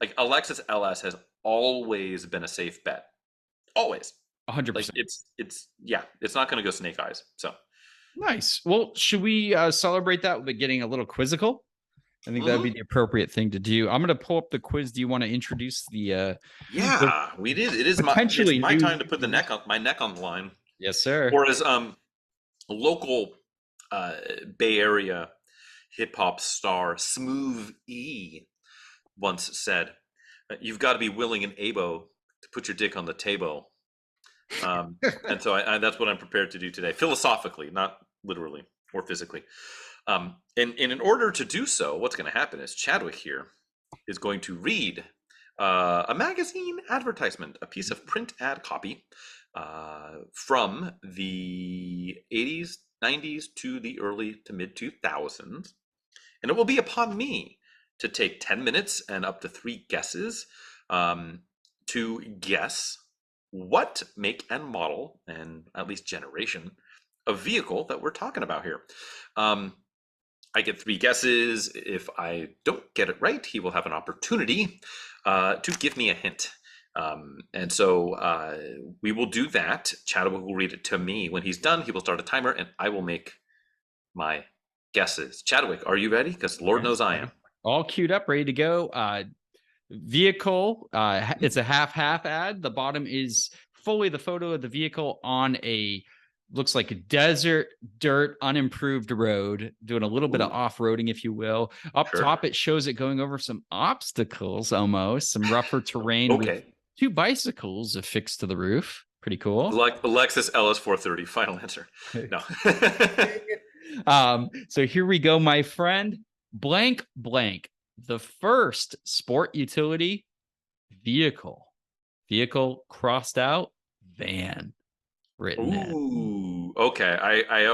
like a Lexus LS, has always been a safe bet. Always. Like 100%. it's not going to go snake eyes. So Nice. Well, should we celebrate that with getting a little quizzical? I think that would be the appropriate thing to do. I'm going to pull up the quiz. Do you want to introduce the yeah, we did. It's my time to put my neck on the line. Yes, sir. Or as local Bay Area hip hop star Smooth E once said, "You've got to be willing and able to put your dick on the table." And so that's what I'm prepared to do today, philosophically, not literally or physically. And in order to do so, what's going to happen is Chadwick here is going to read a magazine advertisement, a piece of print ad copy from the 80s, 90s to the early to mid 2000s. And it will be upon me to take 10 minutes and up to 3 guesses to guess what make and model, and at least generation, of vehicle that we're talking about here. I get 3 guesses. If I don't get it right, he will have an opportunity to give me a hint. And so we will do that. Chadwick will read it to me. When he's done, he will start a timer, and I will make my guesses. Chadwick, are you ready? Because Lord knows I am. All queued up, ready to go. Vehicle, it's a half ad. The bottom is fully the photo of the vehicle on a looks like a desert, dirt, unimproved road, doing a little bit of off-roading, if you will. Up top, it shows it going over some obstacles, almost some rougher terrain with 2 bicycles affixed to the roof. Pretty cool. Like the Lexus LS 430. Final answer. No. So here we go, my friend. Blank. The first sport utility vehicle crossed out, van written in. Okay. I've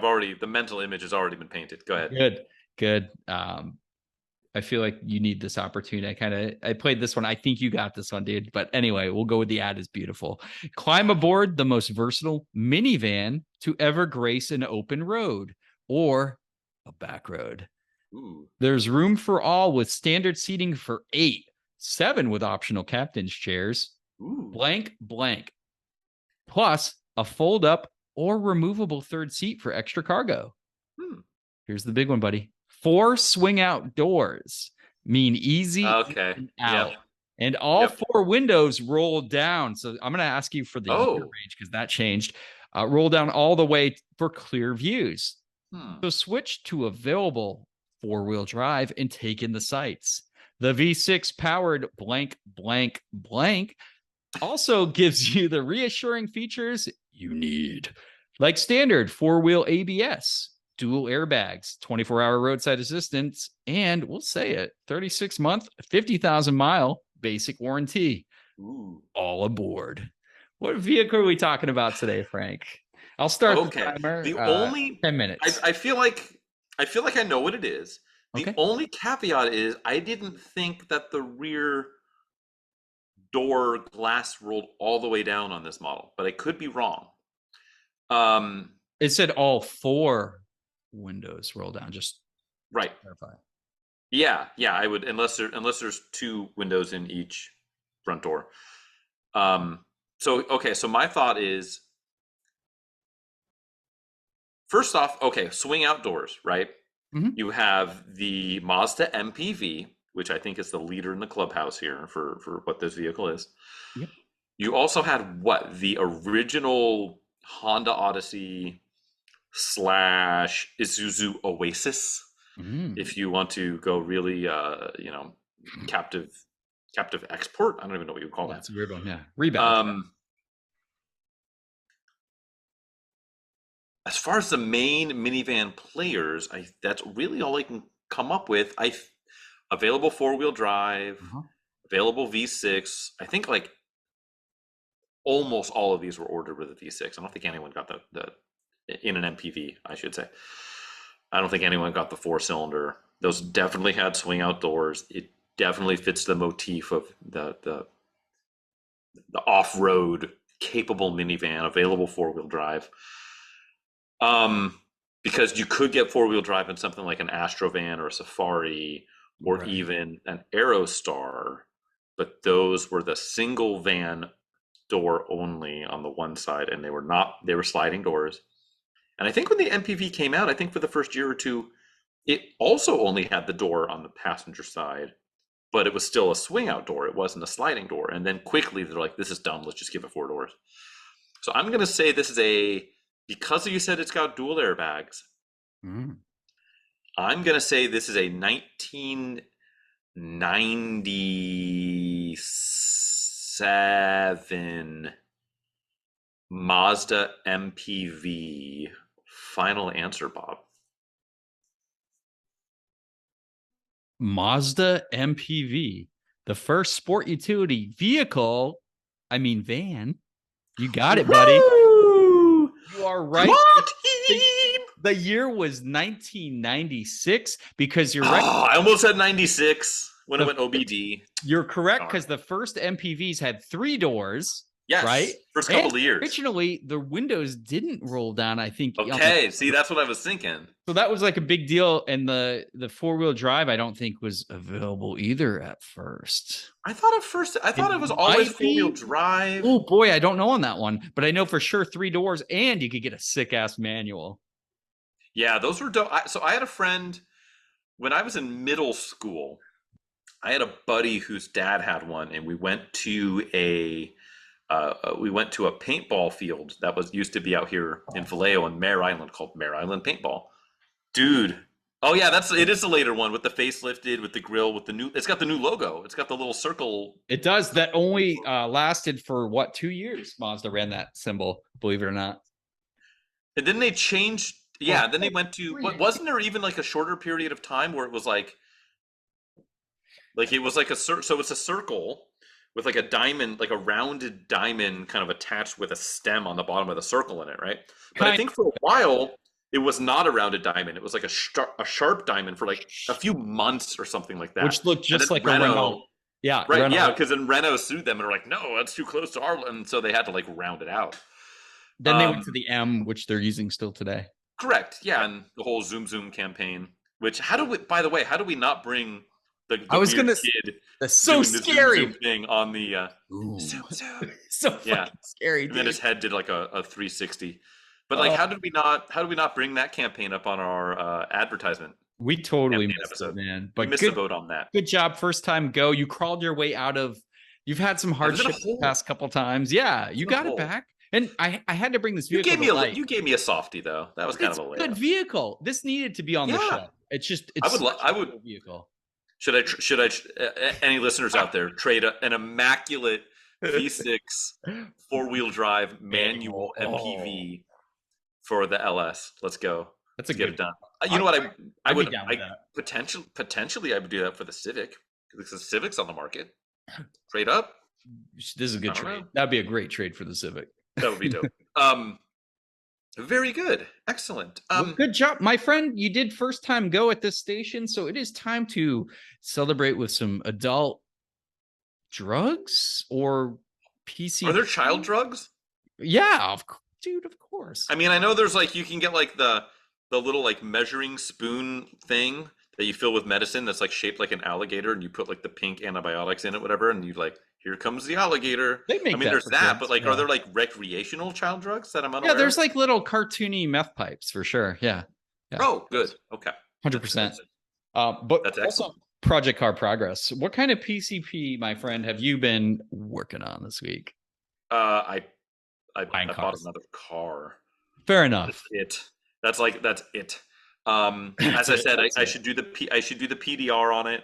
already, the mental image has already been painted. Go ahead. Good. I feel like you need this opportunity. I played this one. I think you got this one, dude. But anyway, we'll go with the ad is beautiful. Climb aboard the most versatile minivan to ever grace an open road or a back road. There's room for all with standard seating for 8, 7 with optional captain's chairs. Blank. Plus a fold up or removable 3rd seat for extra cargo. Here's the big one, buddy. 4 swing out doors mean easy in and out. Yep. And all 4 windows roll down. So I'm going to ask you for the year range because that changed. Roll down all the way for clear views. So switch to available 4-wheel drive and take in the sights. The V6 powered blank also gives you the reassuring features you need, like standard 4-wheel ABS, dual airbags, 24-hour roadside assistance, and we'll say it, 36-month, 50,000-mile basic warranty. All aboard. What vehicle are we talking about today, Frank? I'll start the timer. The only 10 minutes. I feel like I know what it is. The only caveat is I didn't think that the rear door glass rolled all the way down on this model, but I could be wrong. It said all 4 windows roll down. Just right. Clarify. Yeah, I would unless there's 2 windows in each front door. So my thought is, first off, swing out doors, right? Mhm. You have the Mazda MPV, which I think is the leader in the clubhouse here for what this vehicle is. Yep. You also had what? The original Honda Odyssey slash Isuzu Oasis, Mm. if you want to go really, captive export. I don't even know what you would call Yeah, that. it's a weird one. Yeah. Rebound. Um, as far as the main minivan players, that's really all I can come up with. Available four-wheel drive, Uh-huh. available V6. I think like almost all of these were ordered with a V6. I don't think anyone got the in an MPV, I should say. I don't think anyone got the four-cylinder. Those definitely had swing outdoors. It definitely fits the motif of the off-road capable minivan, available four-wheel drive. Because you could get four-wheel drive in something like an Astrovan or a Safari or Right. even an Aerostar, but those were the single van door only on the one side, and they were sliding doors. And I think when the MPV came out, I think for the first year or two, it also only had the door on the passenger side, but it was still a swing out door. It wasn't a sliding door. And then quickly they're like, this is dumb. Let's just give it four doors. So I'm going to say this is because you said it's got dual airbags, Mm. I'm going to say this is a 1997 Mazda MPV. Final answer, Bob. Mazda MPV, the first sport utility vehicle. I mean, van. You got it, buddy. Woo! You are Come right. on, The, team! the year was 1996 because you're Oh, right. I almost said 96 when it The- went OBD. You're correct Darn. because the first MPVs had 3 doors. Yes, Right? first And couple of years. originally, the windows didn't roll down, I think. Okay, see, that's what I was thinking. So that was like a big deal. And the four-wheel drive, I don't think was available either at first. I thought it was always might four-wheel be. drive. Oh boy, I don't know on that one, but I know for sure 3 doors, and you could get a sick-ass manual. Yeah, those were dope. So I had a friend when I was in middle school. I had a buddy whose dad had one, and we went to a paintball field that used to be out here in Vallejo and Mare Island called Mare Island Paintball. Dude. Oh yeah, it is the later one with the facelifted, with the grill, it's got the new logo. It's got the little circle. It does. That only lasted for what, 2 years? Mazda ran that symbol, believe it or not. And then they changed. Yeah, then they Oh, went to. 3. Wasn't there even like a shorter period of time where it was like it was like so it's a circle with like a diamond, like a rounded diamond kind of attached with a stem on the bottom of the circle in it, right? But I think for a while it was not a rounded diamond. It was like a sharp diamond for like a few months or something like that. Which looked just like a Renault. Yeah, right. Renault. Yeah, because then Renault sued them and were like, no, that's too close to our, and so they had to like round it out. Then they went to the M, which they're using still today. Correct. Yeah, and the whole Zoom campaign. Which by the way, how do we not bring the I was weird gonna. kid That's so doing the scary. Zoom thing on the Zoom. Zoom. So fucking scary, and then dude. his head did like a 360. But like, how did we not bring that campaign up on our advertisement? We totally campaign missed episode? it, man. We But missed a vote on that. good job, first time go. You crawled your way out of. You've had some hardship the past couple times. Yeah, you got it back. And I had to bring this vehicle. You gave me a softie though. That was kind of a layup. Good vehicle. This needed to be on the show. It's just I would vehicle. Should I any listeners out there trade an immaculate V6 four-wheel drive manual MPV for the LS? Let's go. Let's get it done. You know what? I would potentially I would do that for the Civic because the Civic's on the market. Trade up. This is a good trade. That'd be a great trade for the Civic. That would be dope. Very good. Excellent. Well, good job, my friend. You did first time go at this station, so it is time to celebrate with some adult drugs or PC. Are there child drugs? Yeah, dude, of course. I mean, I know there's like you can get like the little like measuring spoon thing that you fill with medicine that's like shaped like an alligator, and you put like the pink antibiotics in it, whatever, and you like, here comes the alligator. There's that, but like, are there like recreational child drugs that I'm unaware? Yeah, there's like little cartoony meth pipes for sure. Yeah. Oh, good. Okay. 100%. But That's also excellent. Project Car Progress. What kind of PCP, my friend, have you been working on this week? I Buying bought cars. another car. Fair That's enough. it. That's it. That's As I it. said, That's I it. should do I should do the PDR on it.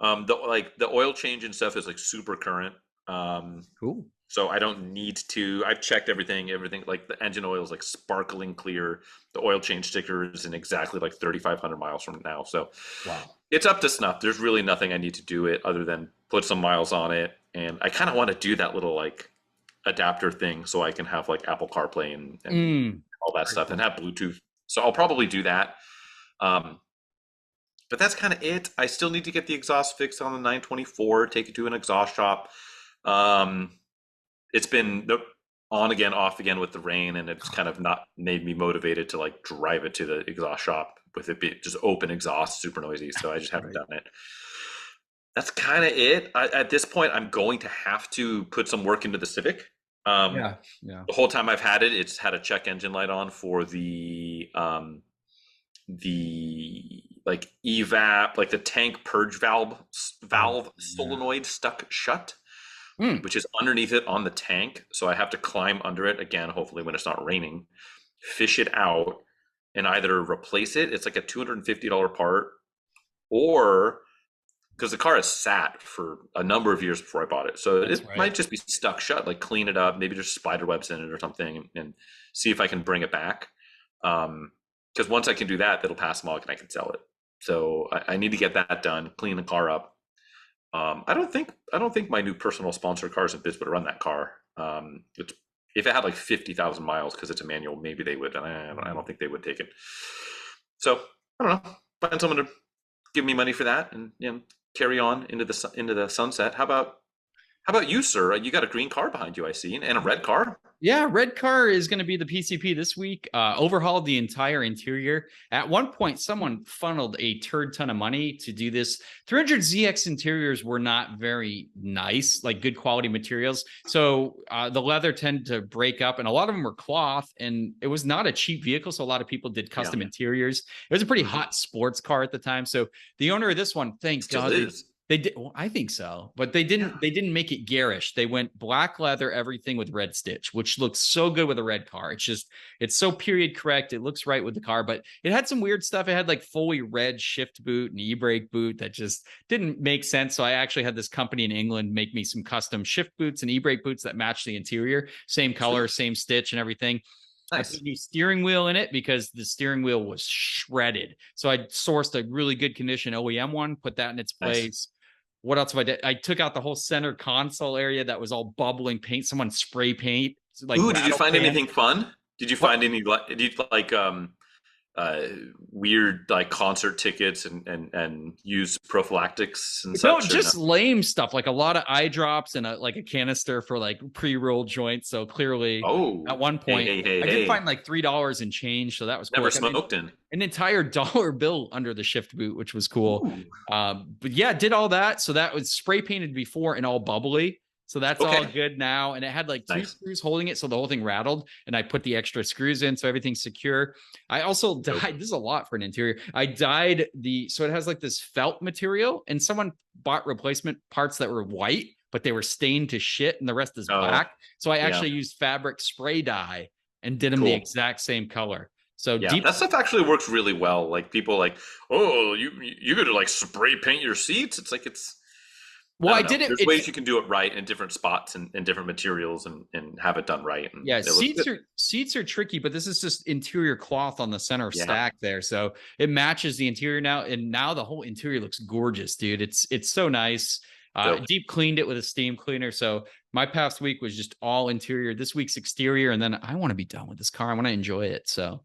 The oil change and stuff is like super current. Cool. So I don't need to. I've checked everything like the engine oil is like sparkling clear. The oil change sticker is in exactly like 3,500 miles from now. So Wow. it's up to snuff. There's really nothing I need to do it other than put some miles on it. And I kind of want to do that little like adapter thing so I can have like Apple CarPlay and all that stuff and have Bluetooth. So I'll probably do that. Um, but that's kind of it. I still need to get the exhaust fixed on the 924, take it to an exhaust shop. Um, it's been on again, off again with the rain, and it's kind of not made me motivated to like drive it to the exhaust shop with it be just open exhaust, super noisy. So I just haven't Right. done it. That's kind of it. At this point, I'm going to have to put some work into the Civic. Um, Yeah. Yeah. the whole time I've had it, it's had a check engine light on for the like evap, like the tank purge valve Yeah. solenoid stuck shut, Mm. which is underneath it on the tank. So I have to climb under it again, hopefully when it's not raining, fish it out, and either replace it. It's like a $250 part, or because the car has sat for a number of years before I bought it, so That's it right. might just be stuck shut. Like clean it up, maybe there's spider webs in it or something, and see if I can bring it back. Because once I can do that, it'll pass smog and I can sell it. So I need to get that done, clean the car up. I don't think my new personal sponsor Cars and Biz would run that car. If it had like 50,000 miles, because it's a manual, maybe they would. And I don't think they would take it. So I don't know. Find someone to give me money for that, and carry on into the sunset. How about you, sir? You got a green car behind you, I see, and a red car. Yeah, red car is going to be the PCP this week. Overhauled the entire interior. At one point, someone funneled a turd ton of money to do this. 300ZX interiors were not very nice, like good quality materials. So the leather tended to break up, and a lot of them were cloth, and it was not a cheap vehicle. So a lot of people did custom interiors. It was a pretty hot sports car at the time. So the owner of this one, thank Still God, is. they did. Well, I think so, but they didn't. Yeah. They didn't make it garish. They went black leather, everything with red stitch, which looks so good with a red car. It's so period correct. It looks right with the car, but it had some weird stuff. It had like fully red shift boot and e-brake boot that just didn't make sense. So I actually had this company in England make me some custom shift boots and e-brake boots that match the interior, same color, same stitch, and everything. I put Nice. a new steering wheel in it because the steering wheel was shredded. So I sourced a really good condition OEM one, put that in its Nice. place. What else have I did? I took out the whole center console area that was all bubbling paint. Someone spray paint, like Ooh, did you rattle find can. anything fun? Did you find any did you like uh weird like concert tickets and use prophylactics and No, such, or just no? lame stuff, like a lot of eye drops and a canister for like pre-rolled joints. So clearly, Oh, at one point, I did find like $3 and change, so that was cool. never Like, I mean, smoked in. an entire dollar bill under the shift boot, which was cool. Ooh. But yeah, did all that. So that was spray painted before and all bubbly. So that's all Okay. good now. And it had like two Nice. screws holding it. So the whole thing rattled. And I put the extra screws in. So everything's secure. I also Dope. dyed, this is a lot for an interior. I dyed so it has like this felt material, and someone bought replacement parts that were white, but they were stained to shit and the rest is Oh, black. So I yeah. actually used fabric spray dye and did them the Cool. exact same color. So Yeah, deep. that stuff actually works really well. Like people like, oh, you gotta like spray paint your seats. It's like Well, I don't did know. it. There's It's ways you can do it right in different spots and different materials and have it done right. And yeah, it looks good. seats are tricky, but this is just interior cloth on the center Yeah. stack there, so it matches the interior now, and now the whole interior looks gorgeous, dude. It's so nice. Dope. Deep cleaned it with a steam cleaner. So my past week was just all interior. This week's exterior, and then I want to be done with this car. I want to enjoy it. So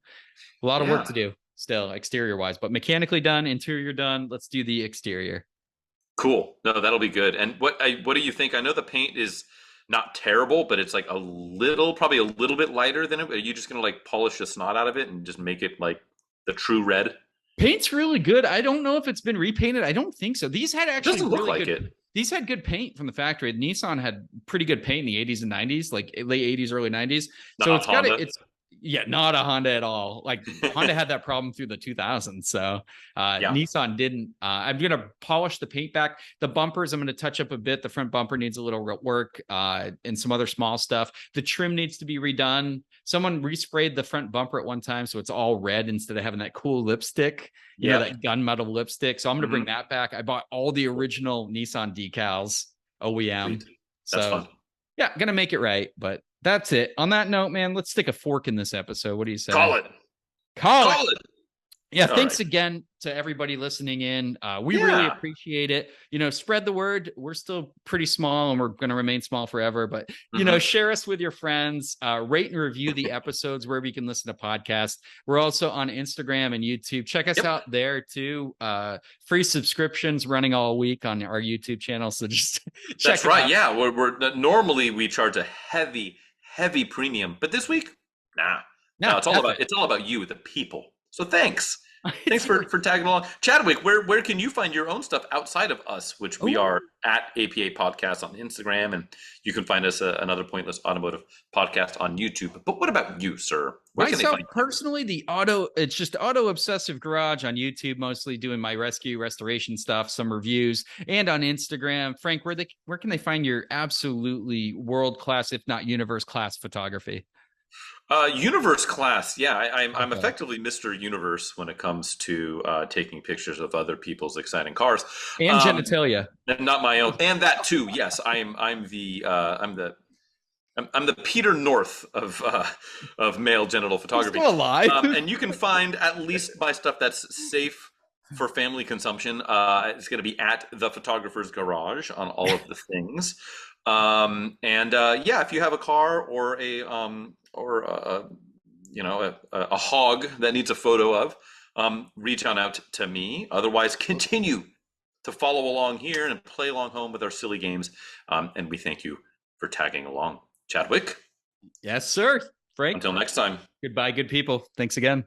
a lot of work to do still, exterior wise, but mechanically done, interior done. Let's do the exterior. Cool. No, that'll be good. And what do you think? I know the paint is not terrible, but it's like probably a little bit lighter than it. Are you just gonna like polish the snot out of it and just make it like the true red? Paint's really good. I don't know if it's been repainted. I don't think so. These had It actually doesn't look really like good. it. These had good paint from the factory. Nissan had pretty good paint in the 80s and 90s, like late 80s, early 90s. So Not it's got Honda. it's Yeah, not a Honda at all. Like Honda had that problem through the 2000s. So Nissan didn't. I'm going to polish the paint back. The bumpers, I'm going to touch up a bit. The front bumper needs a little work and some other small stuff. The trim needs to be redone. Someone resprayed the front bumper at one time, so it's all red instead of having that cool lipstick, you know, that gunmetal lipstick. So I'm going to bring that back. I bought all the original Nissan decals, OEM. Sweet. That's fun. Yeah, going to make it right. But that's it. On that note, man, let's stick a fork in this episode. What do you say? Call it. Yeah, thanks again to everybody listening in. We really appreciate it. You know, spread the word. We're still pretty small and we're going to remain small forever. But, you know, share us with your friends. Rate and review the episodes wherever you can listen to podcasts. We're also on Instagram and YouTube. Check us out there too. Free subscriptions running all week on our YouTube channel. So just check That's right. Yeah, we're normally we charge a heavy premium, but this week, no, it's all about you, the people. So thanks for tagging along. Chadwick, where can you find your own stuff outside of us, which we are at APA Podcast on Instagram, and you can find us another Pointless Automotive Podcast on YouTube. But what about you, sir? Where can they find you? Personally, it's just Auto Obsessive Garage on YouTube, mostly doing my restoration stuff, some reviews, and on Instagram. Frank, where can they find your absolutely world-class, if not universe-class photography? Universe class. Yeah, I'm effectively Mr. Universe when it comes to taking pictures of other people's exciting cars and genitalia, and not my own, and that too. Yes, I'm the Peter North of male genital photography. Still alive, and you can find at least my stuff that's safe for family consumption. It's going to be at the Photographer's Garage on all of the things. If you have a car or a hog that needs a photo of, reach on out to me. Otherwise, continue to follow along here and play along home with our silly games. And we thank you for tagging along. Chadwick? Yes, sir. Frank? Until next time. Goodbye, good people. Thanks again.